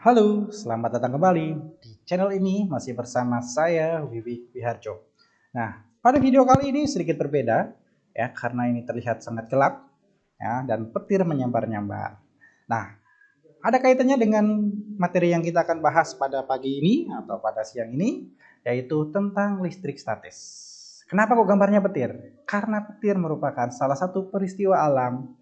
Halo, selamat datang kembali di channel ini masih bersama saya Wiwi Wiharjo. Nah, pada video kali ini sedikit berbeda ya karena ini terlihat sangat gelap ya dan petir menyambar-nyambar. Nah, ada kaitannya dengan materi yang kita akan bahas pada pagi ini atau pada siang ini yaitu tentang listrik statis. Kenapa kok gambarnya petir? Karena petir merupakan salah satu peristiwa alam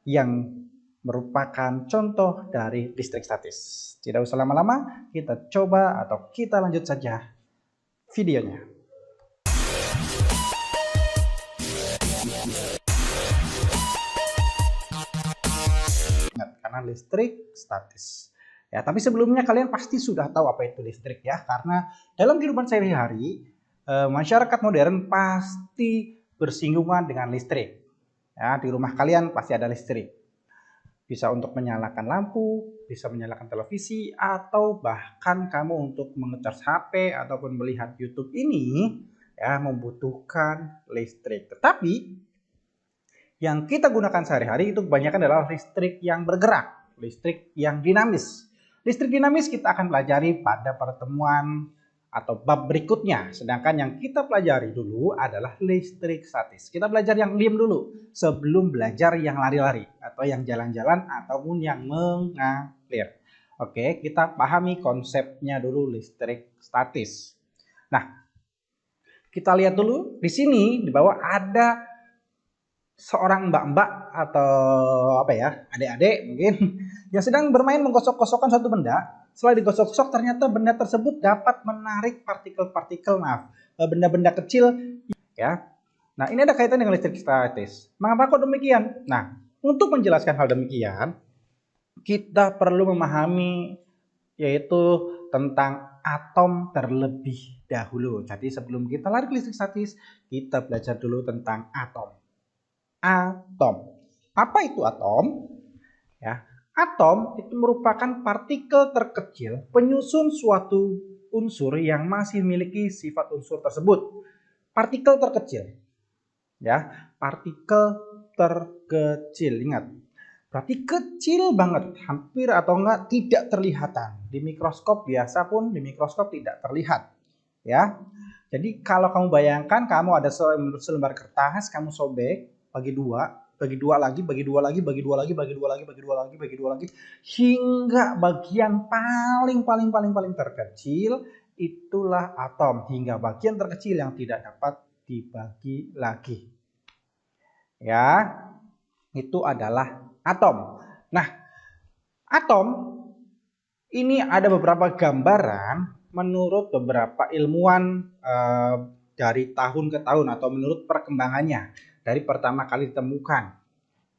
yang merupakan contoh dari listrik statis. Tidak usah lama-lama, kita coba atau kita lanjut saja videonya. Ingat, karena listrik statis. Ya, tapi sebelumnya kalian pasti sudah tahu apa itu listrik ya, karena dalam kehidupan sehari-hari masyarakat modern pasti bersinggungan dengan listrik. Ya, di rumah kalian pasti ada listrik. Bisa untuk menyalakan lampu, bisa menyalakan televisi, atau bahkan kamu untuk mengecas HP ataupun melihat YouTube ini ya membutuhkan listrik. Tetapi yang kita gunakan sehari-hari itu kebanyakan adalah listrik yang bergerak, listrik yang dinamis. Listrik dinamis kita akan pelajari pada pertemuan atau bab berikutnya. Sedangkan yang kita pelajari dulu adalah listrik statis. Kita belajar yang diam dulu sebelum belajar yang lari-lari atau yang jalan-jalan ataupun yang mengalir. Oke, kita pahami konsepnya dulu listrik statis. Nah, kita lihat dulu di sini di bawah ada seorang mbak-mbak atau apa ya, adik-adik mungkin yang sedang bermain menggosok-gosokkan satu benda. Setelah digosok-gosok ternyata benda tersebut dapat menarik partikel-partikel, benda-benda kecil ya. Nah, ini ada kaitan dengan listrik statis. Mengapa kok demikian? Nah, untuk menjelaskan hal demikian, kita perlu memahami yaitu tentang atom terlebih dahulu. Jadi sebelum kita lari ke listrik statis, kita belajar dulu tentang atom. Atom. Apa itu atom? Ya, atom itu merupakan partikel terkecil penyusun suatu unsur yang masih memiliki sifat unsur tersebut. Partikel terkecil. Ya, partikel terkecil. Ingat, berarti kecil banget, hampir atau enggak tidak terlihatan. Di mikroskop biasa pun di mikroskop tidak terlihat. Ya. Jadi kalau kamu bayangkan kamu ada selembar kertas, kamu sobek bagi dua lagi, bagi dua lagi, bagi dua lagi, bagi dua lagi, bagi dua lagi, bagi dua lagi, hingga bagian paling terkecil itulah atom, hingga bagian terkecil yang tidak dapat dibagi lagi. Ya, itu adalah atom. Nah, atom ini ada beberapa gambaran menurut beberapa ilmuwan dari tahun ke tahun atau menurut perkembangannya dari pertama kali ditemukan.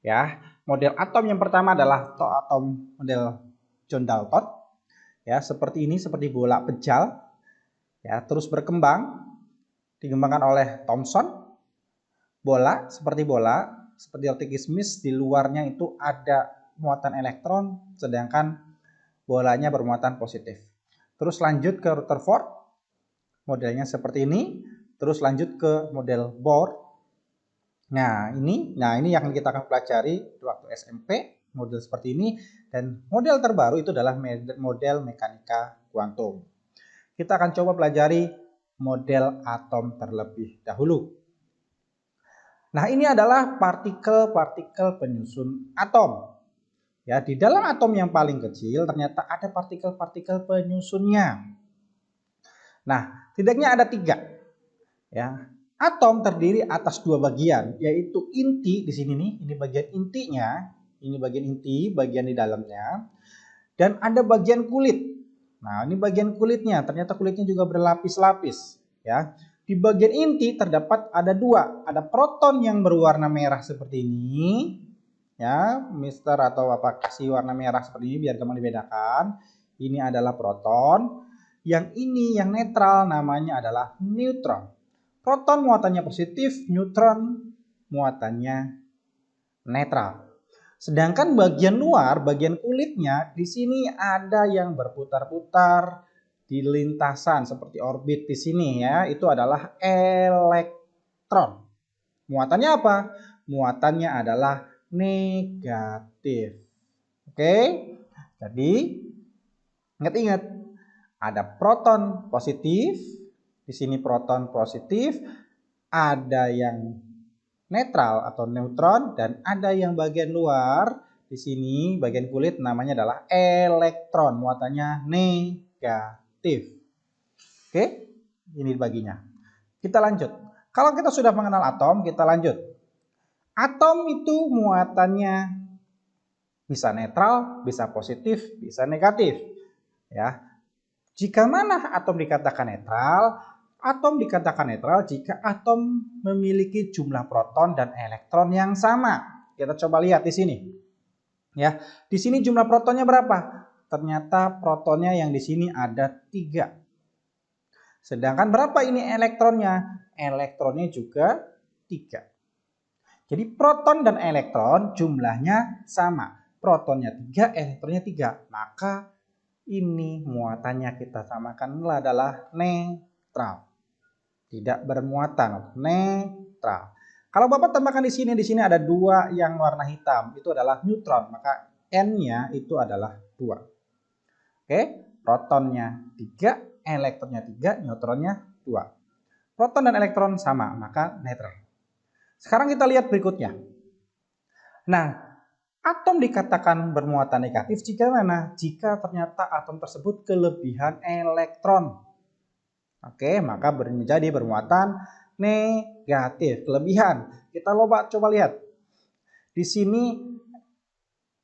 Ya, model atom yang pertama adalah atom model John Dalton. Ya, seperti ini, seperti bola pejal. Ya, terus berkembang, dikembangkan oleh Thomson. Bola, seperti roti kismis, di luarnya itu ada muatan elektron, sedangkan bolanya bermuatan positif. Terus lanjut ke Rutherford, modelnya seperti ini. Terus lanjut ke model Bohr. Nah ini yang kita akan pelajari waktu SMP, model seperti ini. Dan model terbaru itu adalah model mekanika kuantum. Kita akan coba pelajari model atom terlebih dahulu. Nah, ini adalah partikel-partikel penyusun atom. Ya, di dalam atom yang paling kecil ternyata ada partikel-partikel penyusunnya. Nah, tidaknya ada 3. Ya, atom terdiri atas 2 bagian, yaitu inti di sini nih, ini bagian intinya, ini bagian inti, bagian di dalamnya, dan ada bagian kulit. Nah, ini bagian kulitnya, ternyata kulitnya juga berlapis-lapis. Ya, di bagian inti terdapat ada 2, ada proton yang berwarna merah seperti ini. Ya, Mister atau apa kasih warna merah seperti ini biar gampang dibedakan. Ini adalah proton. Yang ini yang netral namanya adalah neutron. Proton muatannya positif, neutron muatannya netral. Sedangkan bagian luar, bagian kulitnya di sini ada yang berputar-putar di lintasan seperti orbit di sini ya. Itu adalah elektron. Muatannya apa? Muatannya adalah negatif. Oke. Jadi Ingat-ingat, ada proton positif, di sini proton positif, ada yang netral atau neutron, dan ada yang bagian luar, di sini bagian kulit namanya adalah elektron, muatannya negatif. Oke, ini baginya. Kita lanjut. Kalau kita sudah mengenal atom, kita lanjut. Atom itu muatannya bisa netral, bisa positif, bisa negatif. Ya, jika mana atom dikatakan netral? Atom dikatakan netral jika atom memiliki jumlah proton dan elektron yang sama. Kita coba lihat di sini. Ya, di sini jumlah protonnya berapa? Ternyata protonnya yang di sini ada 3. Sedangkan berapa ini elektronnya? Elektronnya juga 3. Jadi proton dan elektron jumlahnya sama. Protonnya 3, elektronnya 3. Maka ini muatannya kita samakan adalah netral. Tidak bermuatan, netral. Kalau Bapak tambahkan di sini ada 2 yang warna hitam, itu adalah neutron, maka N-nya itu adalah 2. Oke, protonnya 3, elektronnya 3, neutronnya 2. Proton dan elektron sama, maka netral. Sekarang kita lihat berikutnya. Nah, atom dikatakan bermuatan negatif jika mana? Jika ternyata atom tersebut kelebihan elektron. Oke, maka menjadi bermuatan negatif, kelebihan. Kita coba lihat. Di sini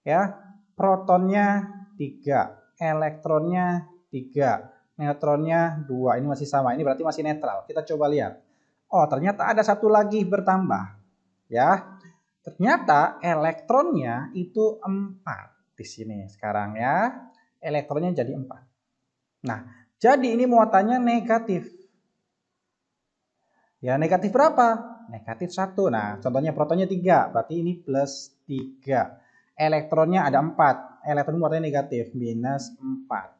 ya, protonnya 3, elektronnya 3, neutronnya 2. Ini masih sama, ini berarti masih netral. Kita coba lihat. Oh, ternyata ada satu lagi bertambah. Ya. Ternyata elektronnya itu 4 di sini sekarang ya. Elektronnya jadi 4. Nah, jadi ini muatannya negatif. Ya, negatif berapa? Negatif 1. Nah, contohnya protonnya 3, berarti ini plus 3. Elektronnya ada 4. Elektron muatannya negatif, minus 4.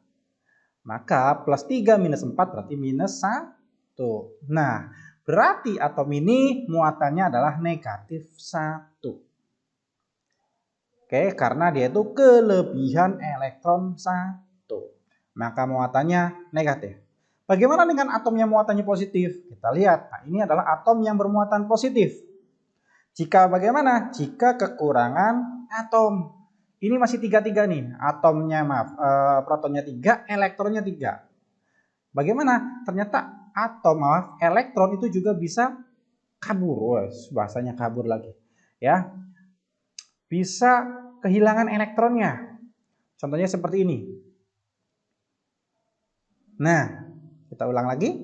Maka plus 3 minus 4 berarti minus 1. Nah, berarti atom ini muatannya adalah negatif 1. Oke, karena dia itu kelebihan elektron 1. Maka muatannya negatif. Bagaimana dengan atom yang muatannya positif? Kita lihat, nah ini adalah atom yang bermuatan positif. Jika bagaimana? Jika kekurangan atom. Ini masih 3-3 nih, atomnya protonnya 3, elektronnya 3. Bagaimana? Ternyata elektron itu juga bisa kabur, bahasanya kabur lagi. Ya, bisa kehilangan elektronnya. Contohnya seperti ini. Nah, kita ulang lagi.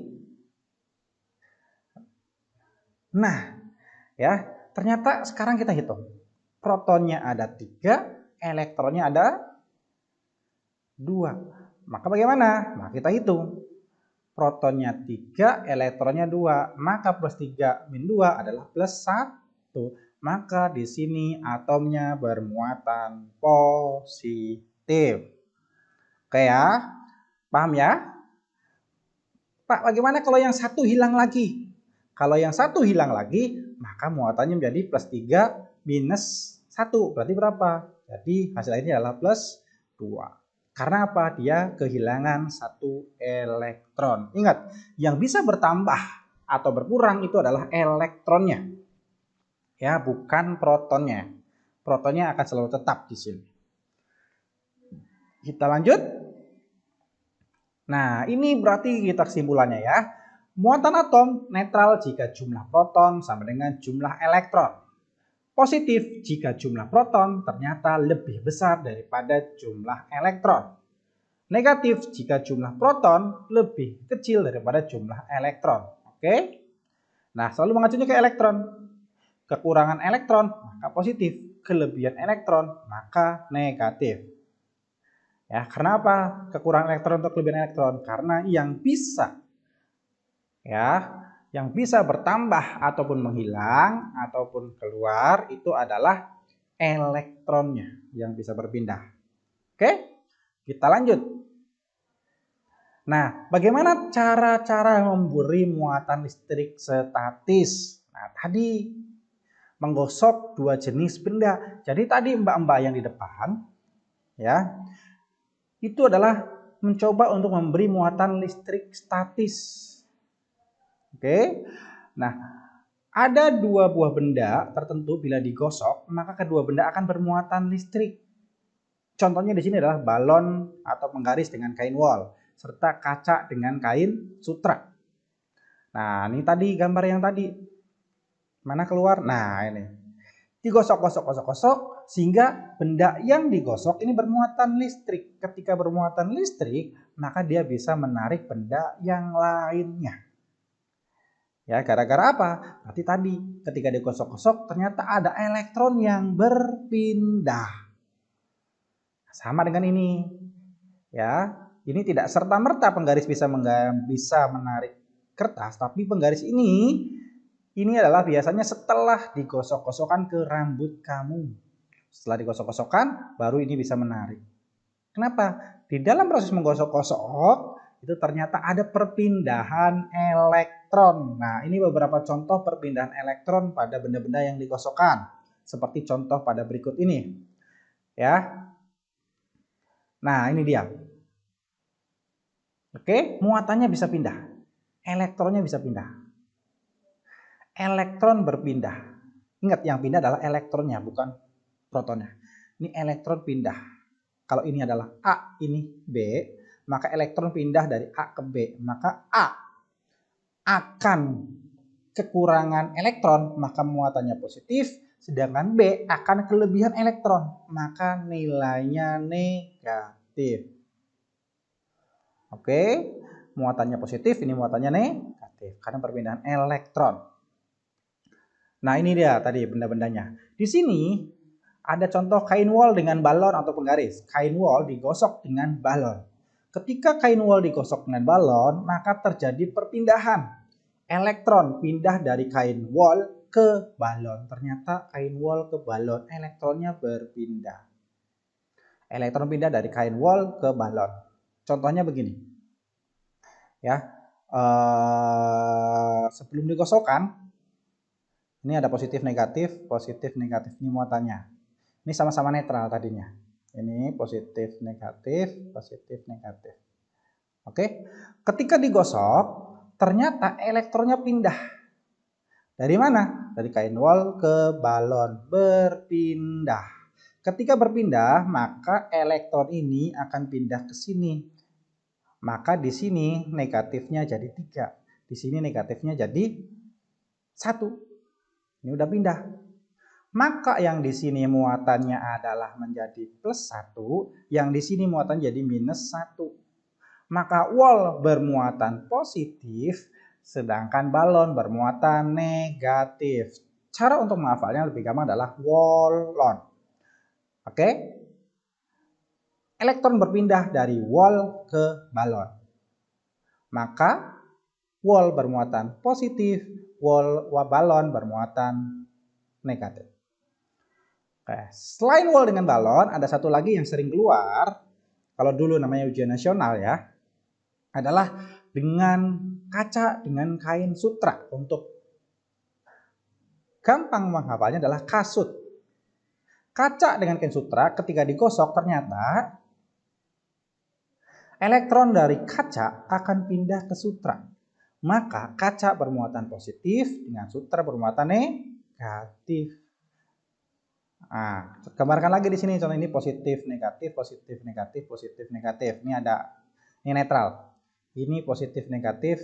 Nah, ya, ternyata sekarang kita hitung. Protonnya ada 3, elektronnya ada 2. Maka bagaimana? Nah, kita hitung. Protonnya 3, elektronnya 2. Maka plus 3 min 2 adalah plus 1. Maka di sini atomnya bermuatan positif. Oke ya? Paham ya? Pak, bagaimana kalau yang satu hilang lagi? Kalau yang satu hilang lagi, maka muatannya menjadi plus 3 minus 1. Berarti berapa? Jadi hasil akhirnya adalah plus 2. Karena apa? Dia kehilangan 1 elektron. Ingat, yang bisa bertambah atau berkurang itu adalah elektronnya. Ya, bukan protonnya. Protonnya akan selalu tetap di sini. Kita lanjut. Nah, ini berarti kita kesimpulannya ya. Muatan atom netral jika jumlah proton sama dengan jumlah elektron. Positif jika jumlah proton ternyata lebih besar daripada jumlah elektron. Negatif jika jumlah proton lebih kecil daripada jumlah elektron. Oke? Nah, selalu mengacunya ke elektron. Kekurangan elektron maka positif, kelebihan elektron maka negatif. Ya, karena apa? Kekurangan elektron atau kelebihan elektron? Karena yang bisa bertambah ataupun menghilang ataupun keluar itu adalah elektronnya yang bisa berpindah. Oke? Kita lanjut. Nah, bagaimana cara-cara memberi muatan listrik statis? Nah, tadi menggosok 2 jenis benda. Jadi tadi mbak-mbak yang di depan ya, itu adalah mencoba untuk memberi muatan listrik statis. Oke. Nah, ada dua buah benda tertentu bila digosok, maka kedua benda akan bermuatan listrik. Contohnya di sini adalah balon atau penggaris dengan kain wol, serta kaca dengan kain sutra. Nah, ini tadi gambar yang tadi. Mana keluar? Nah, ini. Digosok-gosok sehingga benda yang digosok ini bermuatan listrik. Ketika bermuatan listrik, maka dia bisa menarik benda yang lainnya. Ya, gara-gara apa? Berarti tadi ketika digosok-gosok ternyata ada elektron yang berpindah. Sama dengan ini. Ya, ini tidak serta-merta penggaris bisa menarik kertas, tapi penggaris ini adalah biasanya setelah digosok-gosokkan ke rambut kamu. Setelah digosok-gosokkan, baru ini bisa menarik. Kenapa? Di dalam proses menggosok-gosok, itu ternyata ada perpindahan elektron. Nah, ini beberapa contoh perpindahan elektron pada benda-benda yang digosokkan. Seperti contoh pada berikut ini. Ya. Nah, ini dia. Oke, muatannya bisa pindah. Elektronnya bisa pindah. Elektron berpindah. Ingat, yang pindah adalah elektronnya, bukan protonnya. Ini elektron pindah. Kalau ini adalah A, ini B, maka elektron pindah dari A ke B. Maka A akan kekurangan elektron, maka muatannya positif. Sedangkan B akan kelebihan elektron, maka nilainya negatif. Oke, muatannya positif, ini muatannya negatif. Karena perpindahan elektron. Nah, ini dia tadi benda-bendanya. Di sini ada contoh kain wol dengan balon atau penggaris. Kain wol digosok dengan balon. Ketika kain wol digosok dengan balon, maka terjadi perpindahan. Elektron pindah dari kain wol ke balon. Ternyata kain wol ke balon, elektronnya berpindah. Elektron pindah dari kain wol ke balon. Contohnya begini. Ya. Sebelum digosokkan, ini ada positif negatif ini muatannya. Ini sama-sama netral tadinya. Ini positif negatif. Oke. Ketika digosok, ternyata elektronnya pindah. Dari mana? Dari kain wol ke balon. Berpindah. Ketika berpindah, maka elektron ini akan pindah ke sini. Maka di sini negatifnya jadi 3. Di sini negatifnya jadi 1. Ini udah pindah. Maka yang di sini muatannya adalah menjadi +1, yang di sini muatan jadi -1. Maka wol bermuatan positif, sedangkan balon bermuatan negatif. Cara untuk menghafalnya lebih gampang adalah wolon. Oke? Elektron berpindah dari wol ke balon. Maka wol bermuatan positif, balon bermuatan negatif. Oke, selain wol dengan balon, ada satu lagi yang sering keluar, kalau dulu namanya ujian nasional ya, adalah dengan kaca dengan kain sutra. Untuk gampang menghafalnya adalah kasut. Kaca dengan kain sutra ketika digosok ternyata elektron dari kaca akan pindah ke sutra. Maka kaca bermuatan positif dengan sutra bermuatan negatif. Nah, gambarkan lagi di sini contoh ini positif negatif. Ini netral. Ini positif negatif.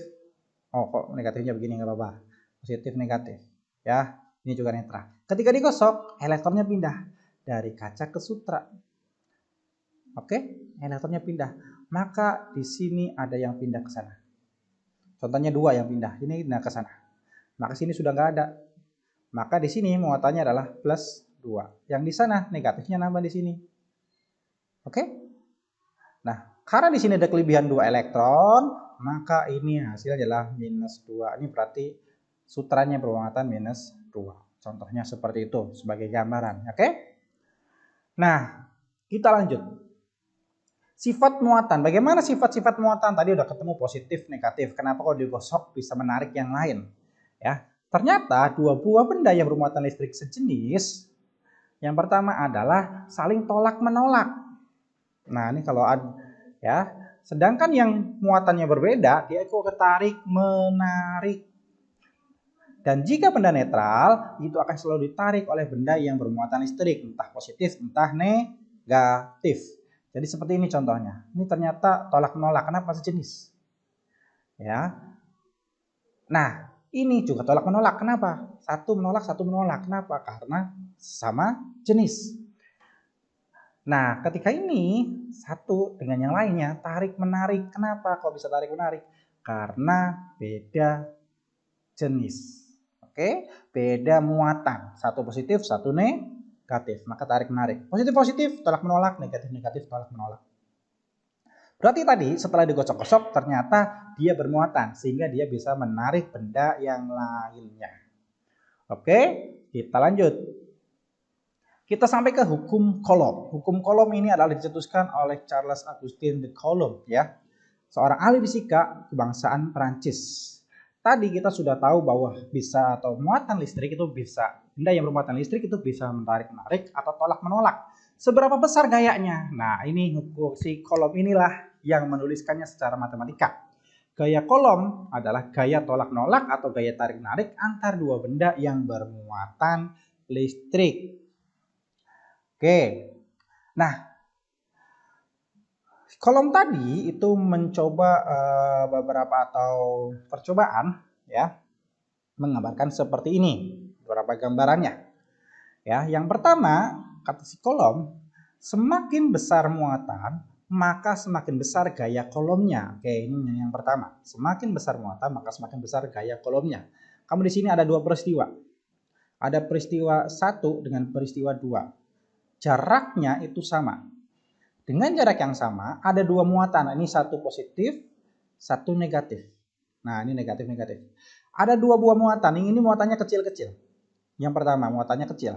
Oh, kok negatifnya begini, nggak apa-apa. Positif negatif. Ya, ini juga netral. Ketika digosok, elektronnya pindah dari kaca ke sutra. Oke, elektronnya pindah. Maka di sini ada yang pindah ke sana. Contohnya 2 yang pindah, ini pindah ke sana. Maka sini sudah nggak ada. Maka di sini muatannya adalah +2. Yang di sana negatifnya nambah di sini. Oke? Nah, karena di sini ada kelebihan 2 elektron, maka ini hasilnya adalah -2. Ini berarti sutranya bermuatan -2. Contohnya seperti itu sebagai gambaran. Oke? Nah, kita lanjut. Sifat muatan. Bagaimana sifat-sifat muatan? Tadi udah ketemu positif, negatif. Kenapa kalau digosok bisa menarik yang lain? Ya, ternyata 2 buah benda yang bermuatan listrik sejenis. Yang pertama adalah saling tolak menolak. Nah, ini kalau ada ya, Sedangkan yang muatannya berbeda, dia itu tarik menarik. Dan jika benda netral, itu akan selalu ditarik oleh benda yang bermuatan listrik, entah positif, entah negatif. Jadi seperti ini contohnya. Ini ternyata tolak menolak, kenapa sejenis? Ya. Nah, ini juga tolak menolak, kenapa? Satu menolak, kenapa? Karena sama jenis. Nah, ketika ini satu dengan yang lainnya tarik menarik, kenapa? Kok bisa tarik menarik? Karena beda jenis. Oke, beda muatan. Satu positif, satu negatif. Maka tarik menarik. Positif positif, tolak menolak, negatif negatif, tolak menolak. Berarti tadi setelah digosok-gosok ternyata dia bermuatan sehingga dia bisa menarik benda yang lainnya. Oke, kita lanjut. Kita sampai ke hukum Coulomb. Hukum Coulomb ini adalah dicetuskan oleh Charles Augustin de Coulomb, ya, seorang ahli fisika kebangsaan Prancis. Tadi kita sudah tahu bahwa bisa atau muatan listrik itu bisa, benda yang bermuatan listrik itu bisa menarik-menarik atau tolak-menolak. Seberapa besar gayanya? Nah, ini hukum si Coulomb inilah yang menuliskannya secara matematika. Gaya Coulomb adalah gaya tolak-menolak atau gaya tarik-menarik antar dua benda yang bermuatan listrik. Oke, nah Coulomb tadi itu mencoba beberapa atau percobaan, ya, menggambarkan seperti ini beberapa gambarannya. Ya, yang pertama kata si Coulomb, semakin besar muatan maka semakin besar gaya Coulombnya. Oke, ini yang pertama. Semakin besar muatan maka semakin besar gaya Coulombnya. Kamu di sini ada dua peristiwa. Ada peristiwa 1 dengan peristiwa 2. Jaraknya itu sama. Dengan jarak yang sama, ada dua muatan. Ini satu positif, satu negatif. Nah, ini negatif-negatif. Ada dua buah muatan. Yang ini muatannya kecil-kecil. Yang pertama, muatannya kecil.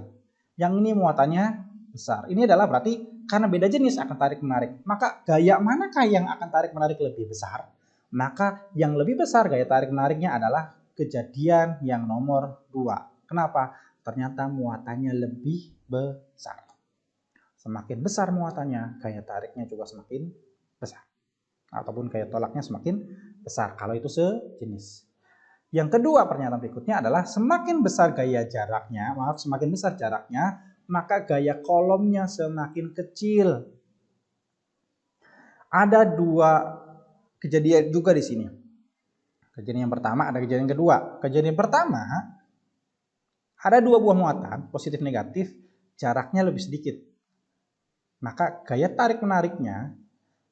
Yang ini muatannya besar. Ini adalah berarti karena beda jenis akan tarik-menarik. Maka gaya manakah yang akan tarik-menarik lebih besar? Maka yang lebih besar gaya tarik-menariknya adalah kejadian yang nomor 2. Kenapa? Ternyata muatannya lebih besar. Semakin besar muatannya, gaya tariknya juga semakin besar. Ataupun gaya tolaknya semakin besar kalau itu sejenis. Yang kedua pernyataan berikutnya adalah semakin besar gaya jaraknya, semakin besar jaraknya, maka gaya Coulombnya semakin kecil. Ada dua kejadian juga di sini. Kejadian yang pertama, ada kejadian yang kedua. Kejadian pertama, ada dua buah muatan, positif negatif, jaraknya lebih sedikit. Maka gaya tarik-menariknya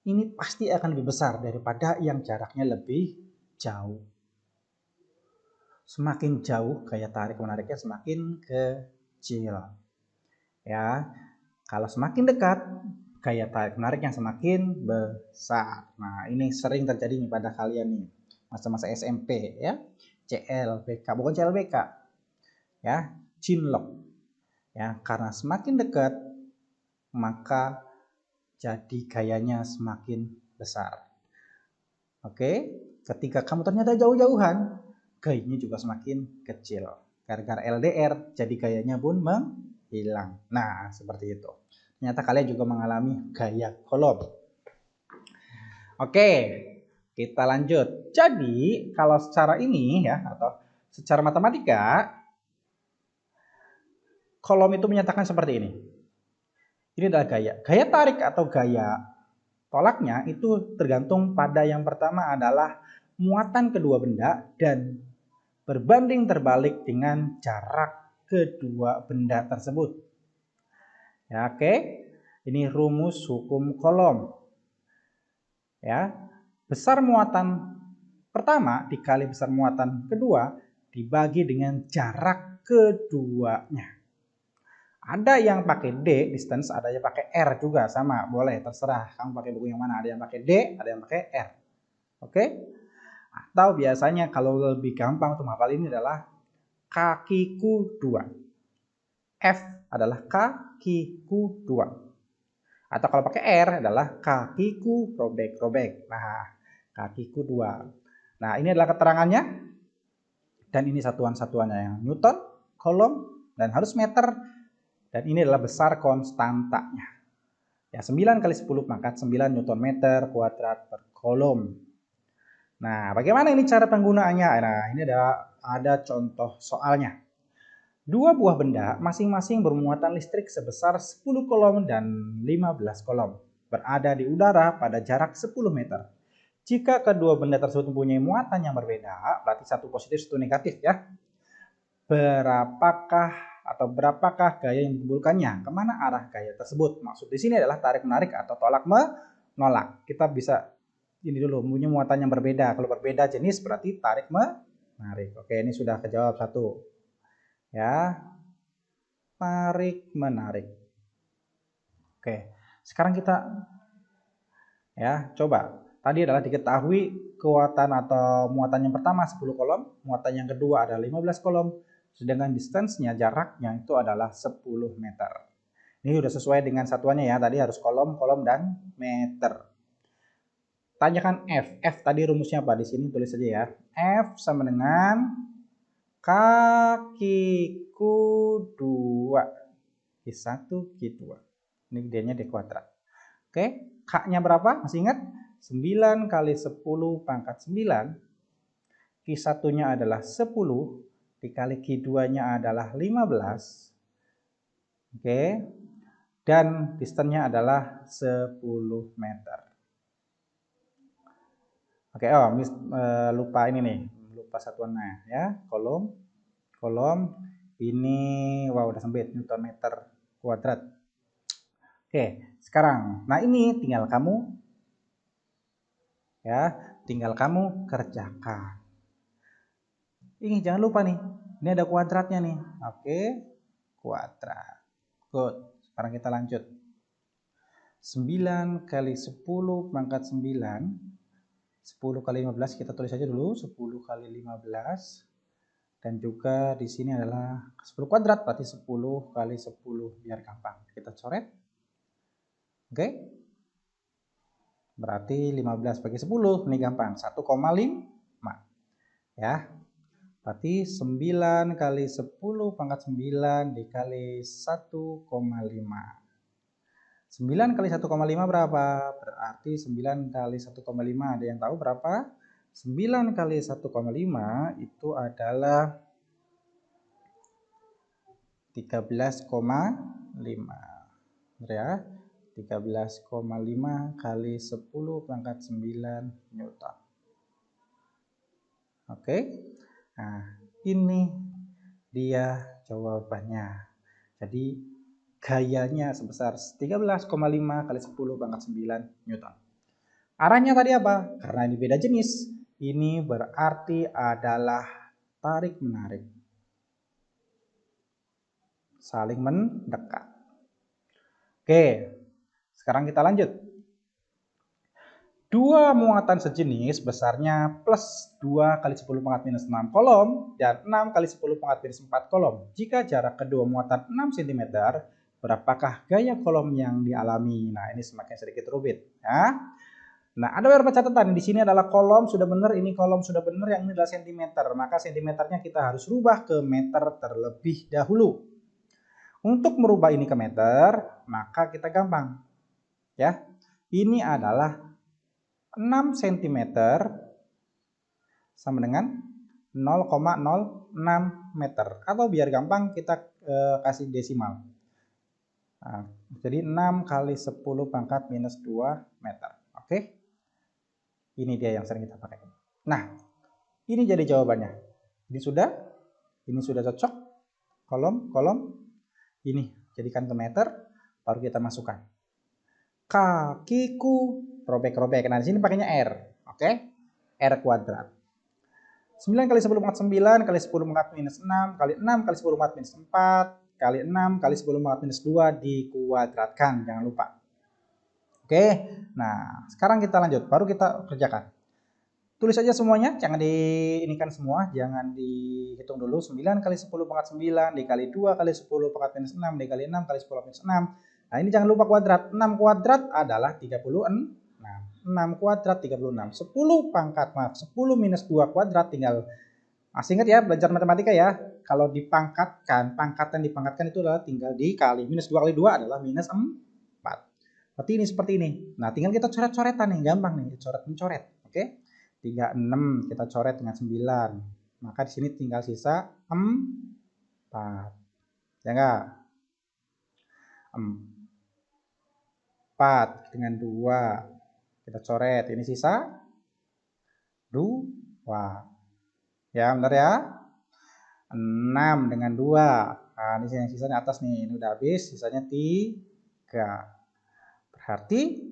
ini pasti akan lebih besar daripada yang jaraknya lebih jauh. Semakin jauh gaya tarik-menariknya semakin kecil. Ya, kalau semakin dekat gaya tarik-menariknya semakin besar. Nah, ini sering terjadi nih pada kalian nih masa-masa SMP, ya. CLBK, bukan CLBK. Ya, cinlok. Ya, karena semakin dekat maka jadi gayanya semakin besar. Oke, ketika kamu ternyata jauh-jauhan, gayanya juga semakin kecil. Gara-gara LDR, jadi gayanya pun menghilang. Nah, seperti itu. Ternyata kalian juga mengalami gaya Coulomb. Oke, kita lanjut. Jadi, kalau secara ini ya, atau secara matematika, Coulomb itu menyatakan seperti ini. Ini adalah gaya. Gaya tarik atau gaya tolaknya itu tergantung pada yang pertama adalah muatan kedua benda dan berbanding terbalik dengan jarak kedua benda tersebut. Ya, oke. Ini rumus hukum Coulomb. Ya. Besar muatan pertama dikali besar muatan kedua dibagi dengan jarak keduanya. Ada yang pakai D distance, ada yang pakai R juga, sama, boleh, terserah kamu pakai buku yang mana. Ada yang pakai D, ada yang pakai R. Oke? Atau biasanya kalau lebih gampang untuk menghafal ini adalah kakiku 2. F adalah kakiku 2. Atau kalau pakai R adalah kakiku robek-robek. Nah, kakiku 2. Nah, ini adalah keterangannya. Dan ini satuan-satuannya yang Newton, Coulomb, dan harus meter. Dan ini adalah besar konstantanya. Ya, 9 kali 10 pangkat 9 Newton meter kuadrat per kolom. Nah, bagaimana ini cara penggunaannya? Nah, ini ada contoh soalnya. Dua buah benda masing-masing bermuatan listrik sebesar 10 kolom dan 15 kolom. Berada di udara pada jarak 10 meter. Jika kedua benda tersebut mempunyai muatan yang berbeda, berarti satu positif, satu negatif ya. Berapakah gaya yang ditimbulkannya? Kemana arah gaya tersebut? Maksud di sini adalah tarik menarik atau tolak menolak. Kita bisa ini dulu, punya muatan yang berbeda. Kalau berbeda jenis berarti tarik menarik. Oke, ini sudah kejawab satu. Ya, tarik menarik. Oke, sekarang kita ya coba. Tadi adalah diketahui kekuatan atau muatan yang pertama 10 kolom, muatan yang kedua ada 15 kolom, sedangkan distance-nya, jaraknya itu adalah 10 meter. Ini sudah sesuai dengan satuannya ya, tadi harus kolom, kolom, dan meter. Tanyakan F. F tadi rumusnya apa? Di sini tulis saja ya. F sama dengan kakiku 2. Q1, Q2. Ini D-nya D kuadrat. Oke, K-nya berapa? Masih ingat? 9 kali 10 pangkat 9. Q1-nya adalah 10. Dikali Q2-nya adalah 15. Oke. Dan distance-nya adalah 10 meter. Oke, lupa ini nih. Lupa satuannya ya. Kolom. Ini udah sempit, Newton meter kuadrat. Oke, sekarang. Nah, ini tinggal kamu kerjakan. Ini jangan lupa nih. Ini ada kuadratnya nih. Oke, kuadrat. Good. Sekarang kita lanjut. 9 kali 10 pangkat 9. 10 kali 15 kita tulis aja dulu. 10 kali 15. Dan juga di sini adalah 10 kuadrat. Berarti 10 kali 10 biar gampang. Kita coret. Oke. Berarti 15 bagi 10. Ini gampang. 1,5. Ya. Berarti 9 kali 10 pangkat 9 dikali 1,5. 9 kali 1,5 berapa? Berarti 9 kali 1,5 ada yang tahu berapa? 9 kali 1,5 itu adalah 13,5. Benar ya? 13,5 kali 10 pangkat 9 Newton. Oke. Nah, ini dia jawabannya. Jadi gayanya sebesar 13,5 kali 10 pangkat 9 Newton. Arahnya tadi apa? Karena ini beda jenis. Ini berarti adalah tarik menarik. Saling mendekat. Oke. Sekarang kita lanjut. Dua muatan sejenis besarnya plus 2 kali 10 pangkat minus 6 kolom dan 6 kali 10 pangkat minus 4 kolom. Jika jarak kedua muatan 6 cm, berapakah gaya kolom yang dialami? Nah, ini semakin sedikit rumit ya. Nah, ada beberapa catatan. Di sini adalah kolom sudah benar, ini kolom sudah benar, yang ini adalah sentimeter. Maka sentimeternya kita harus rubah ke meter terlebih dahulu. Untuk merubah ini ke meter, maka kita gampang. Ya. Ini adalah 6 cm sama dengan 0,06 meter. Atau biar gampang kita kasih desimal. Nah, jadi 6 kali 10 pangkat minus 2 meter. Oke. Ini dia yang sering kita pakai. Nah, ini jadi jawabannya. Ini sudah cocok. Kolom. Ini jadikan ke meter, baru kita masukkan. Kakiku robek-robek. Nah, di sini pakainya R. Oke? R kuadrat. 9 kali 10 pangkat 9 kali 10 pangkat minus 6 kali 6 kali 10 pangkat minus 4 kali 6 kali 10 pangkat minus 2 dikuadratkan. Jangan lupa. Oke? Nah, sekarang kita lanjut. Baru kita kerjakan. Tulis aja semuanya, jangan diinikan semua, jangan dihitung dulu. 9 kali 10 pangkat 9 dikali 2 kali 10 pangkat minus 6 dikali 6 kali 10 minus 6. Nah, ini jangan lupa kuadrat. 6 kuadrat adalah 36. 6 kuadrat 36. 10 minus 2 kuadrat tinggal. Masih ingat ya belajar matematika ya. Kalau dipangkatkan, pangkatan dipangkatkan itu adalah tinggal dikali. Minus 2 kali 2 adalah minus 4. Seperti ini. Nah, tinggal kita coret-coretan nih, gampang nih, coret-mencoret. Oke. 36 kita coret dengan 9. Maka di sini tinggal sisa 4. Ya enggak? 4 dengan 2. Kita coret, ini sisa 2. Ya, bentar ya. 6 dengan 2. Nah, ini yang sisanya atas nih, ini udah habis, sisanya 3. Berarti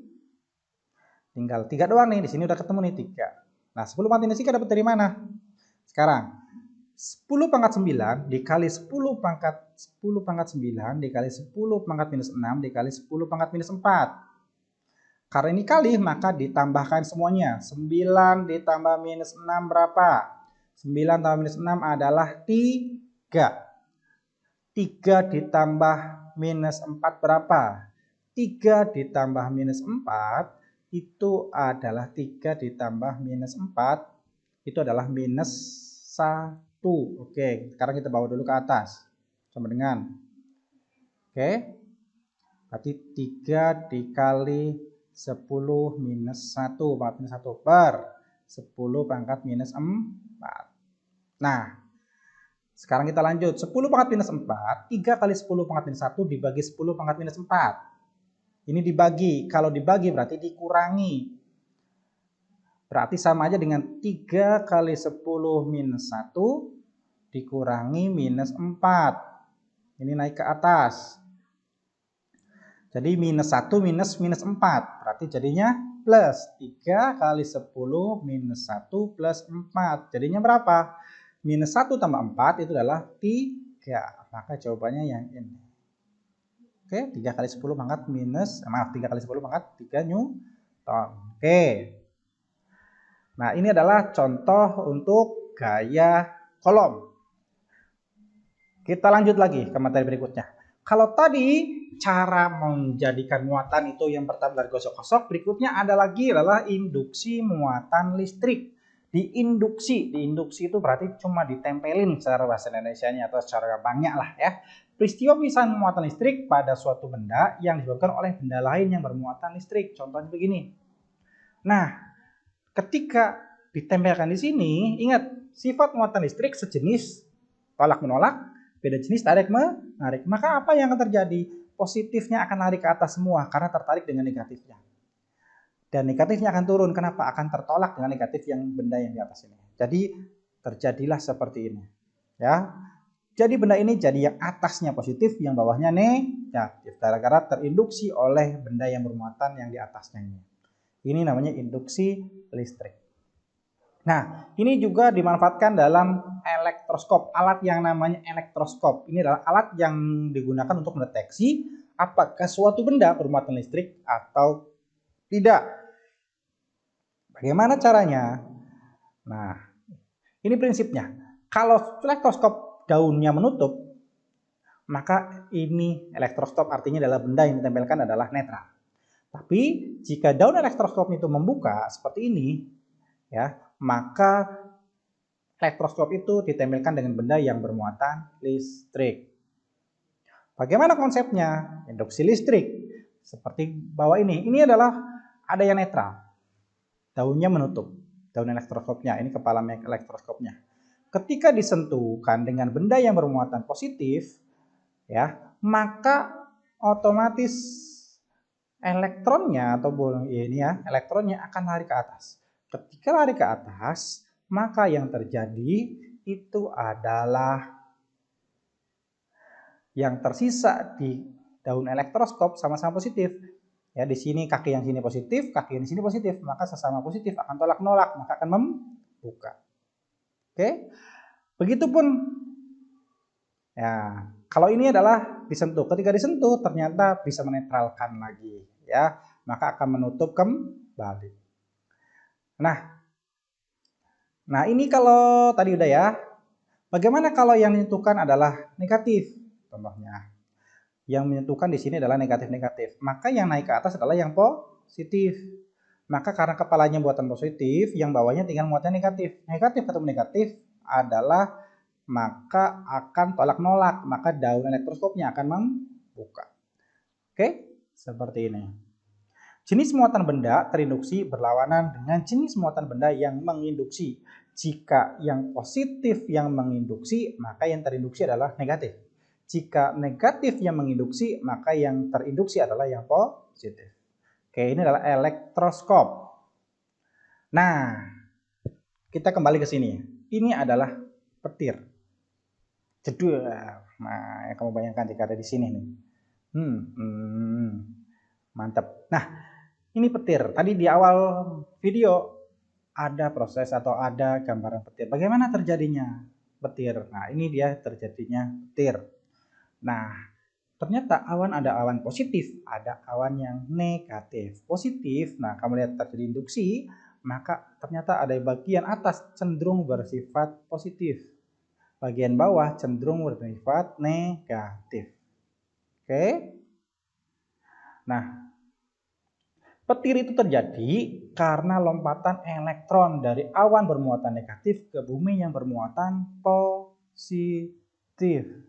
tinggal 3 doang nih, di sini udah ketemu nih 3. Nah, 10 pangkat minus 3 dapat dari mana? Sekarang 10 pangkat 9 dikali 10 pangkat 9 dikali 10 pangkat minus 6 dikali 10 pangkat minus 4. Karena ini kali, maka ditambahkan semuanya. 9 ditambah minus 6 berapa? 9 tambah minus 6 adalah 3. 3 ditambah minus 4 berapa? 3 ditambah minus 4 itu adalah 3 ditambah minus 4 itu adalah minus 1. Oke, sekarang kita bawa dulu ke atas. Sama dengan. Oke. Berarti 3 dikali 10 minus 1 pangkat minus 1 per 10 pangkat minus 4. Nah, sekarang kita lanjut. 10 pangkat minus 4, 3 kali 10 pangkat minus 1 dibagi 10 pangkat minus 4. Ini dibagi. Kalau dibagi berarti dikurangi. Berarti sama aja dengan 3 kali 10 minus 1 dikurangi minus 4. Ini naik ke atas. Jadi minus 1 minus 4. Berarti jadinya plus 3 kali 10 minus 1 plus 4. Jadinya berapa? Minus 1 tambah 4 itu adalah 3. Maka jawabannya yang ini. Oke, 3 kali 10 pangkat minus, 3 kali 10 pangkat 3 Newton. Oke. Nah, ini adalah contoh untuk gaya kolom. Kita lanjut lagi ke materi berikutnya. Kalau tadi cara menjadikan muatan itu yang pertama dari gosok-gosok, berikutnya adalah induksi muatan listrik. Diinduksi itu berarti cuma ditempelin secara bahasa Indonesianya atau secara gampangnya lah ya. Peristiwa pemisahan muatan listrik pada suatu benda yang disebabkan oleh benda lain yang bermuatan listrik. Contohnya begini. Nah, ketika ditempelkan di sini, ingat sifat muatan listrik sejenis tolak menolak, beda jenis tarik menarik. Maka apa yang akan terjadi? Positifnya akan lari ke atas semua karena tertarik dengan negatifnya. Dan negatifnya akan turun. Kenapa? Akan tertolak dengan negatif yang benda yang di atas ini. Jadi terjadilah seperti ini. Ya. Jadi benda ini jadi yang atasnya positif, yang bawahnya negatif. Gara-gara terinduksi oleh benda yang bermuatan yang di atasnya ini. Ini namanya induksi listrik. Nah, ini juga dimanfaatkan dalam elektroskop, alat yang namanya elektroskop. Ini adalah alat yang digunakan untuk mendeteksi apakah suatu benda bermuatan listrik atau tidak. Bagaimana caranya? Nah, ini prinsipnya. Kalau elektroskop daunnya menutup, maka ini elektroskop artinya adalah benda yang ditempelkan adalah netral. Tapi jika daun elektroskop itu membuka seperti ini, ya, maka elektroskop itu ditempelkan dengan benda yang bermuatan listrik. Bagaimana konsepnya? Induksi listrik. Seperti bawah ini. Ini adalah ada yang netral. Daunnya menutup. Daun elektroskopnya. Ini kepala elektroskopnya. Ketika disentuhkan dengan benda yang bermuatan positif, ya, maka otomatis elektronnya atau ini ya, elektronnya akan lari ke atas. Ketika lari ke atas, maka yang terjadi itu adalah yang tersisa di daun elektroskop sama-sama positif. Ya, di sini kaki yang sini positif, kaki yang di sini positif, maka sesama positif akan tolak menolak, maka akan membuka. Oke? Begitupun ya, kalau ini adalah disentuh. Ketika disentuh ternyata bisa menetralkan lagi, ya, maka akan menutup kembali. Nah ini kalau tadi udah ya. Bagaimana kalau yang menyentuhkan adalah negatif? Contohnya, yang menyentuhkan di sini adalah negatif-negatif. Maka yang naik ke atas adalah yang positif. Maka karena kepalanya buatan positif, yang bawahnya tinggal muatan negatif. Negatif ketemu negatif adalah maka akan tolak nolak. Maka daun elektroskopnya akan membuka. Oke, seperti ini. Jenis muatan benda terinduksi berlawanan dengan jenis muatan benda yang menginduksi. Jika yang positif yang menginduksi, maka yang terinduksi adalah negatif. Jika negatif yang menginduksi, maka yang terinduksi adalah yang positif. Oke, ini adalah elektroskop. Nah, kita kembali ke sini. Ini adalah petir. Jedul. Nah, kamu bayangkan jika ada di sini nih. Mantap. Nah, ini petir. Tadi di awal video ada proses atau ada gambaran petir. Bagaimana terjadinya petir? Nah, ini dia terjadinya petir. Nah, ternyata awan ada awan positif, ada awan yang negatif. Positif, nah kamu lihat terjadi induksi, maka ternyata ada bagian atas cenderung bersifat positif. Bagian bawah cenderung bersifat negatif. Oke? Nah, petir itu terjadi karena lompatan elektron dari awan bermuatan negatif ke bumi yang bermuatan positif.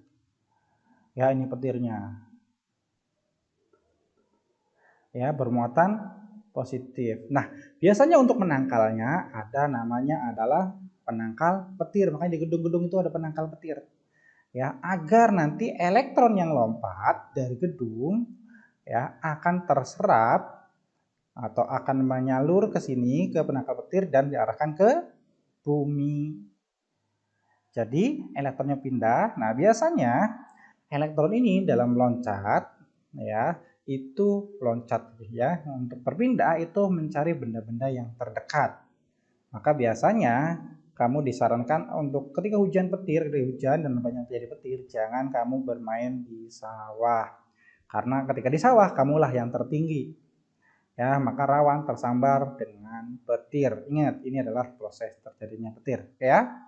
Ya, ini petirnya. Ya, bermuatan positif. Nah, biasanya untuk menangkalnya ada namanya adalah penangkal petir. Makanya di gedung-gedung itu ada penangkal petir. Ya, agar nanti elektron yang lompat dari gedung ya akan terserap atau akan menyalur ke sini ke penangkal petir dan diarahkan ke bumi. Jadi elektronnya pindah. Nah, biasanya elektron ini dalam loncat ya itu loncat ya untuk berpindah itu mencari benda-benda yang terdekat. Maka biasanya kamu disarankan untuk ketika hujan petir, ketika hujan dan banyak terjadi petir, jangan kamu bermain di sawah. Karena ketika di sawah kamulah yang tertinggi. Ya, maka rawan tersambar dengan petir. Ingat, ini adalah proses terjadinya petir, ya.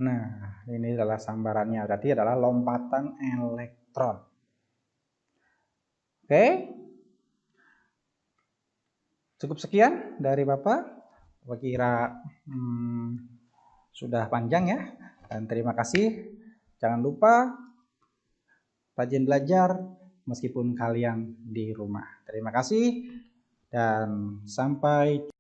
Nah, ini adalah sambarannya, berarti adalah lompatan elektron. Oke. Cukup sekian dari Bapak. Bapak kira sudah panjang ya. Dan terima kasih. Jangan lupa rajin belajar meskipun kalian di rumah. Terima kasih dan sampai